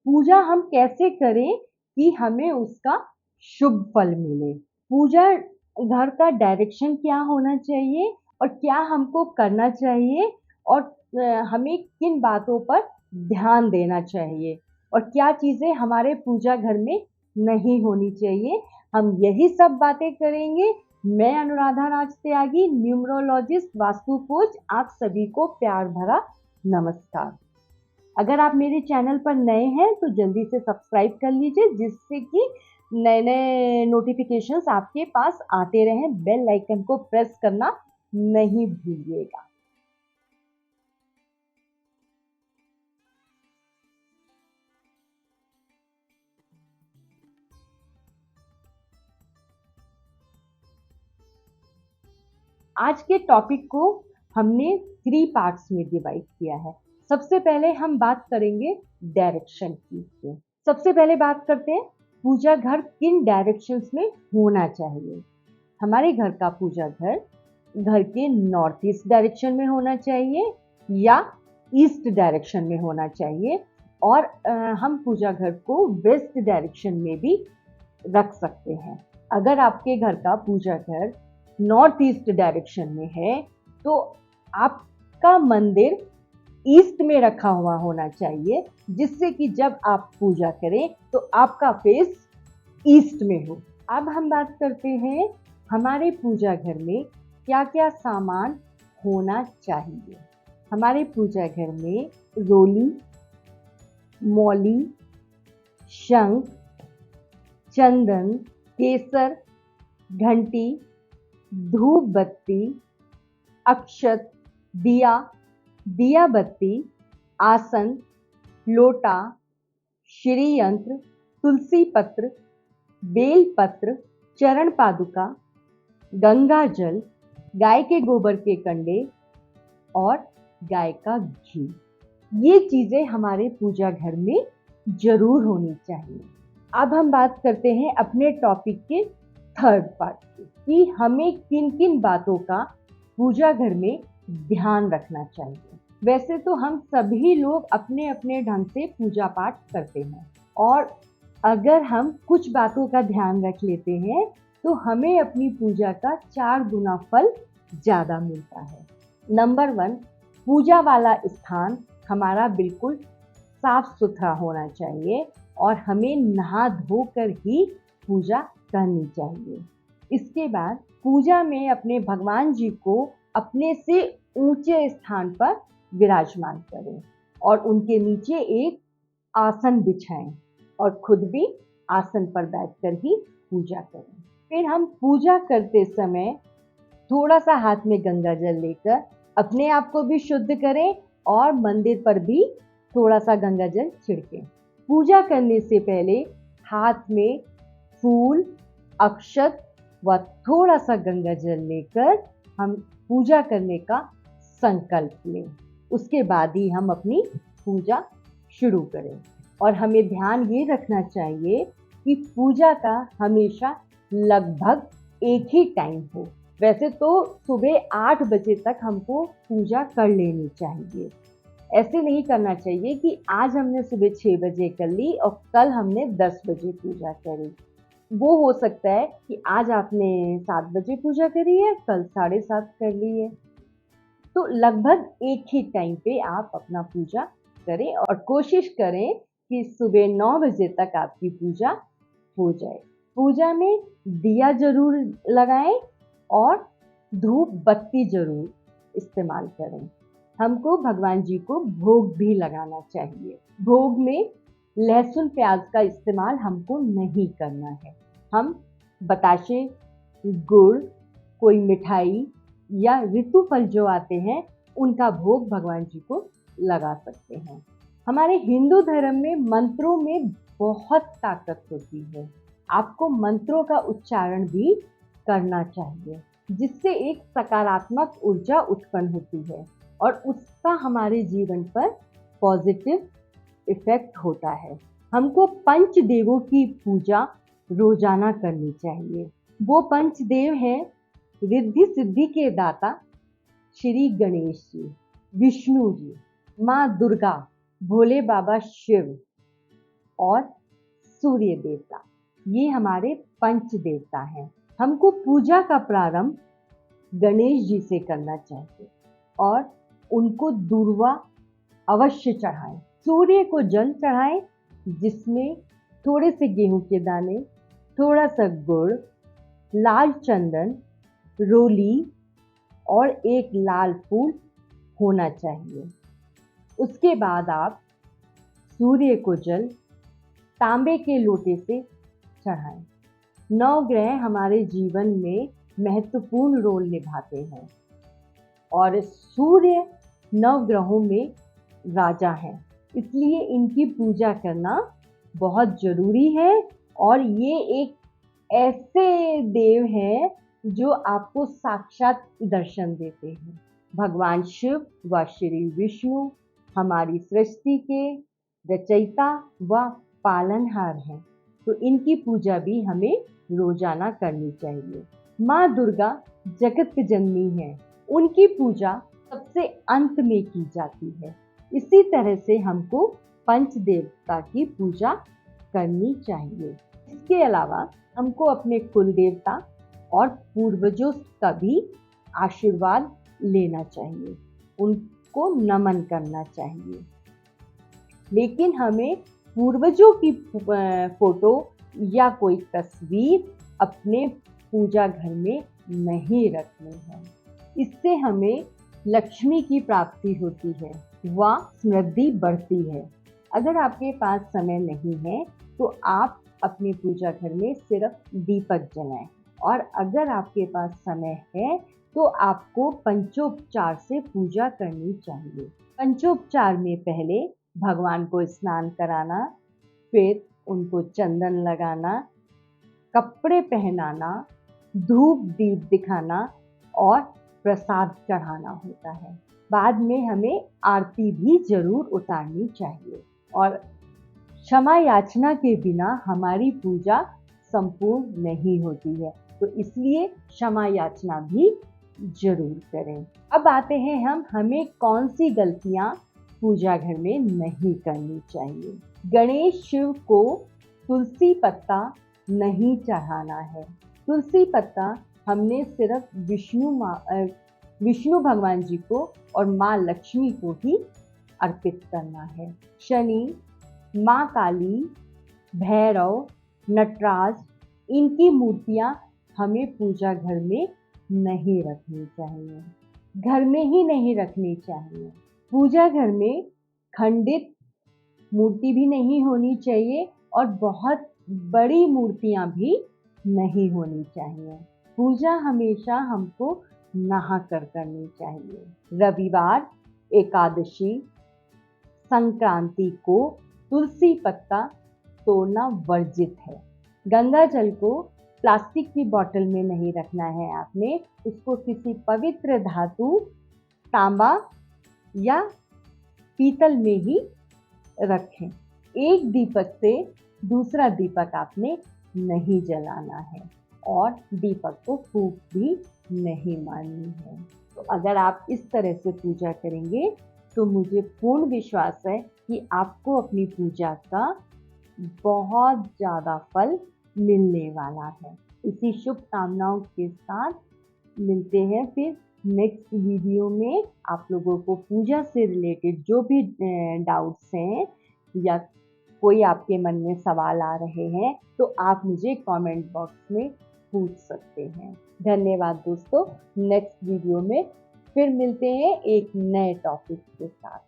पूजा हम कैसे करें कि हमें उसका शुभ फल मिले। पूजा घर का डायरेक्शन क्या होना चाहिए और क्या हमको करना चाहिए और हमें किन बातों पर ध्यान देना चाहिए और क्या चीज़ें हमारे पूजा घर में नहीं होनी चाहिए, हम यही सब बातें करेंगे। मैं अनुराधा राज त्यागी, न्यूमरोलॉजिस्ट, वास्तु कोच, आप सभी को प्यार भरा नमस्कार। अगर आप मेरे चैनल पर नए हैं तो जल्दी से सब्सक्राइब कर लीजिए, जिससे कि नए नए नोटिफिकेशंस आपके पास आते रहें। बेल आइकन को प्रेस करना नहीं भूलिएगा। आज के टॉपिक को हमने 3 पार्ट्स में डिवाइड किया है। सबसे पहले हम बात करेंगे डायरेक्शन की। सबसे पहले बात करते हैं पूजा घर किन डायरेक्शंस में होना चाहिए। हमारे घर का पूजा घर घर के नॉर्थ ईस्ट डायरेक्शन में होना चाहिए या ईस्ट डायरेक्शन में होना चाहिए, और हम पूजा घर को वेस्ट डायरेक्शन में भी रख सकते हैं। अगर आपके घर का पूजा घर नॉर्थ ईस्ट डायरेक्शन में है तो आपका मंदिर ईस्ट में रखा हुआ होना चाहिए, जिससे कि जब आप पूजा करें तो आपका फेस ईस्ट में हो। अब हम बात करते हैं हमारे पूजा घर में क्या क्या सामान होना चाहिए। हमारे पूजा घर में रोली, मौली, शंख, चंदन, केसर, घंटी, धूप बत्ती, अक्षत, दिया, दिया बत्ती, आसन, लोटा, श्री यंत्र, तुलसी पत्र, बेल पत्र, चरण पादुका, गंगा जल, गाय के गोबर के कंडे और गाय का घी। ये चीजें हमारे पूजा घर में जरूर होनी चाहिए। अब हम बात करते हैं अपने टॉपिक के थर्ड पार्ट की, कि हमें किन किन बातों का पूजा घर में ध्यान रखना चाहिए। वैसे तो हम सभी लोग अपने अपने ढंग से पूजा पाठ करते हैं, और अगर हम कुछ बातों का ध्यान रख लेते हैं तो हमें अपनी पूजा का 4 गुना फल ज़्यादा मिलता है। नंबर 1, पूजा वाला स्थान हमारा बिल्कुल साफ सुथरा होना चाहिए और हमें नहा धोकर ही पूजा करनी चाहिए। इसके बाद पूजा में अपने भगवान जी को अपने से ऊंचे स्थान पर विराजमान करें और उनके नीचे एक आसन बिछाएं और खुद भी आसन पर बैठकर ही पूजा करें। फिर हम पूजा करते समय थोड़ा सा हाथ में गंगा जल लेकर अपने आप को भी शुद्ध करें और मंदिर पर भी थोड़ा सा गंगा जल छिड़कें। पूजा करने से पहले हाथ में फूल, अक्षत व थोड़ा सा गंगा जल लेकर हम पूजा करने का संकल्प लें। उसके बाद ही हम अपनी पूजा शुरू करें। और हमें ध्यान ये रखना चाहिए कि पूजा का हमेशा लगभग एक ही टाइम हो। वैसे तो सुबह 8 बजे तक हमको पूजा कर लेनी चाहिए। ऐसे नहीं करना चाहिए कि आज हमने सुबह 6 बजे कर ली और कल हमने 10 बजे पूजा करी। वो हो सकता है कि आज आपने 7 बजे पूजा करी है, कल 7:30 कर ली है। तो लगभग एक ही टाइम पे आप अपना पूजा करें और कोशिश करें कि सुबह 9 बजे तक आपकी पूजा हो जाए। पूजा में दिया जरूर लगाएं और धूप बत्ती जरूर इस्तेमाल करें। हमको भगवान जी को भोग भी लगाना चाहिए। भोग में लहसुन प्याज का इस्तेमाल हमको नहीं करना है। हम बताशे, गुड़, कोई मिठाई या ऋतु फल जो आते हैं उनका भोग भगवान जी को लगा सकते हैं। हमारे हिंदू धर्म में मंत्रों में बहुत ताकत होती है। आपको मंत्रों का उच्चारण भी करना चाहिए, जिससे एक सकारात्मक ऊर्जा उत्पन्न होती है और उसका हमारे जीवन पर पॉजिटिव इफेक्ट होता है। हमको पंचदेवों की पूजा रोजाना करनी चाहिए। वो पंचदेव हैं रिद्धि सिद्धि के दाता श्री गणेश जी, विष्णु जी, माँ दुर्गा, भोले बाबा शिव, और सूर्य देवता, ये हमारे पंच देवता हैं। हमको पूजा का प्रारंभ गणेश जी से करना चाहिए और उनको दूर्वा अवश्य चढ़ाएं। सूर्य को जल चढ़ाएं, जिसमें थोड़े से गेहूं के दाने, थोड़ा सा गुड़, लाल चंदन, रोली और एक लाल फूल होना चाहिए। उसके बाद आप सूर्य को जल तांबे के लोटे से चढ़ाएं। नवग्रह हमारे जीवन में महत्वपूर्ण रोल निभाते हैं और सूर्य नवग्रहों में राजा हैं, इसलिए इनकी पूजा करना बहुत जरूरी है। और ये एक ऐसे देव हैं जो आपको साक्षात दर्शन देते हैं। भगवान शिव व श्री विष्णु हमारी सृष्टि के रचयिता व पालनहार हैं, तो इनकी पूजा भी हमें रोजाना करनी चाहिए। माँ दुर्गा जगत जननी है, उनकी पूजा सबसे अंत में की जाती है। इसी तरह से हमको पंच देवता की पूजा करनी चाहिए। इसके अलावा हमको अपने कुल देवता और पूर्वजों का भी आशीर्वाद लेना चाहिए, उनको नमन करना चाहिए। लेकिन हमें पूर्वजों की फोटो या कोई तस्वीर अपने पूजा घर में नहीं रखनी है। इससे हमें लक्ष्मी की प्राप्ति होती है व समृद्धि बढ़ती है। अगर आपके पास समय नहीं है तो आप अपने पूजा घर में सिर्फ दीपक जलाएं, और अगर आपके पास समय है तो आपको पंचोपचार से पूजा करनी चाहिए। पंचोपचार में पहले भगवान को स्नान कराना, फिर उनको चंदन लगाना, कपड़े पहनाना, धूप दीप दिखाना और प्रसाद चढ़ाना होता है। बाद में हमें आरती भी जरूर उतारनी चाहिए और क्षमा याचना के बिना हमारी पूजा संपूर्ण नहीं होती है, तो इसलिए क्षमा याचना भी जरूर करें। अब आते हैं हमें कौन सी गलतियां पूजा घर में नहीं करनी चाहिए। गणेश शिव को तुलसी पत्ता नहीं चढ़ाना है। तुलसी पत्ता हमने सिर्फ विष्णु भगवान जी को और माँ लक्ष्मी को ही अर्पित करना है। शनि, माँ काली, भैरव, नटराज, इनकी मूर्तियाँ हमें पूजा घर में नहीं रखनी चाहिए, घर में ही नहीं रखनी चाहिए। पूजा घर में खंडित मूर्ति भी नहीं होनी चाहिए और बहुत बड़ी मूर्तियाँ भी नहीं होनी चाहिए। पूजा हमेशा हमको नहा कर करनी चाहिए। रविवार, एकादशी, संक्रांति को तुलसी पत्ता तोड़ना वर्जित है। गंगा जल को प्लास्टिक की बोतल में नहीं रखना है आपने, उसको किसी पवित्र धातु, तांबा या पीतल में ही रखें। एक दीपक से दूसरा दीपक आपने नहीं जलाना है और दीपक को फूंक भी नहीं मारनी है। तो अगर आप इस तरह से पूजा करेंगे तो मुझे पूर्ण विश्वास है कि आपको अपनी पूजा का बहुत ज़्यादा फल मिलने वाला है। इसी शुभकामनाओं के साथ मिलते हैं फिर नेक्स्ट वीडियो में। आप लोगों को पूजा से रिलेटेड जो भी डाउट्स हैं या कोई आपके मन में सवाल आ रहे हैं तो आप मुझे कमेंट बॉक्स में पूछ सकते हैं। धन्यवाद दोस्तों। नेक्स्ट वीडियो में फिर मिलते हैं एक नए टॉपिक के साथ।